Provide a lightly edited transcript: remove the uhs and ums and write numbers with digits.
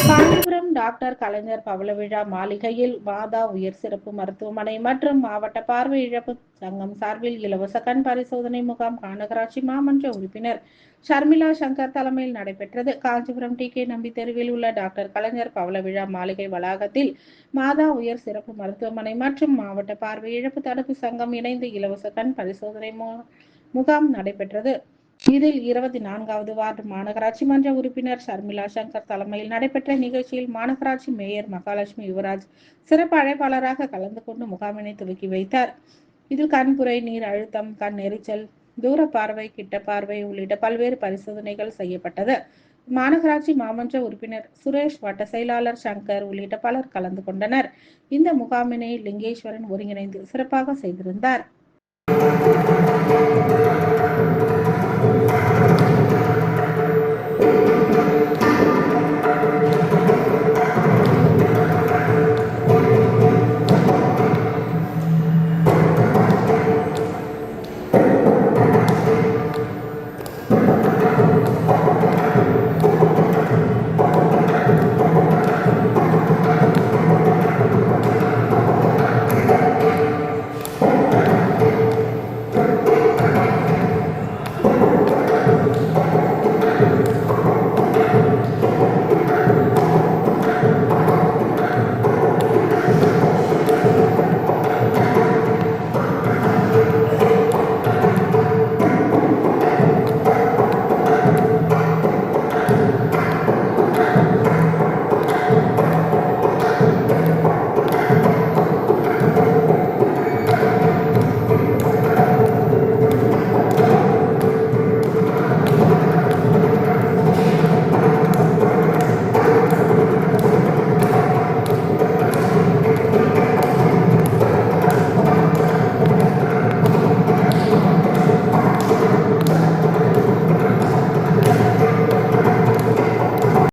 Kanchipuram doctor கலைஞர் பவள விழா மாளிகையில் மாதா உயர் சிறப்பு மருத்துவமனை மற்றும் மாவட்ட பார்வை இழப்பு சங்கம் சார்பில் இலவச கண் பரிசோதனை முகாம் நகராட்சி மாமன்ற உறுப்பினர் ஷர்மிளா சங்கர் தலைமையில் நடைபெற்றது. காஞ்சிபுரம் டி.கே. நம்பி தெருவில் உள்ள டாக்டர் கலைஞர் பவள விழா மாளிகை வளாகத்தில் மாதா உயர் சிறப்பு மருத்துவமனை மற்றும் மாவட்ட பார்வை இழப்பு தடுப்பு சங்கம் இணைந்து இலவச கண் பரிசோதனை முகாம் நடைபெற்றது. இதில் 24வது வார்டு மாநகராட்சி மன்ற உறுப்பினர் ஷர்மிளா சங்கர் தலைமையில் நடைபெற்ற நிகழ்ச்சியில் மாநகராட்சி மேயர் மகாலட்சுமி யுவராஜ் சிறப்பு அழைப்பாளராக கலந்து கொண்டு முகாமினை துவக்கி வைத்தார். இதில் கண்புரை, நீர் அழுத்தம், கண் எரிச்சல், தூர பார்வை, கிட்ட பார்வை உள்ளிட்ட பல்வேறு பரிசோதனைகள் செய்யப்பட்டது. மாநகராட்சி மாமன்ற உறுப்பினர் சுரேஷ், வட்ட செயலாளர் சங்கர் உள்ளிட்ட பலர் கலந்து கொண்டனர். இந்த முகாமினை லிங்கேஸ்வரன் ஒருங்கிணைந்து சிறப்பாக செய்திருந்தார்.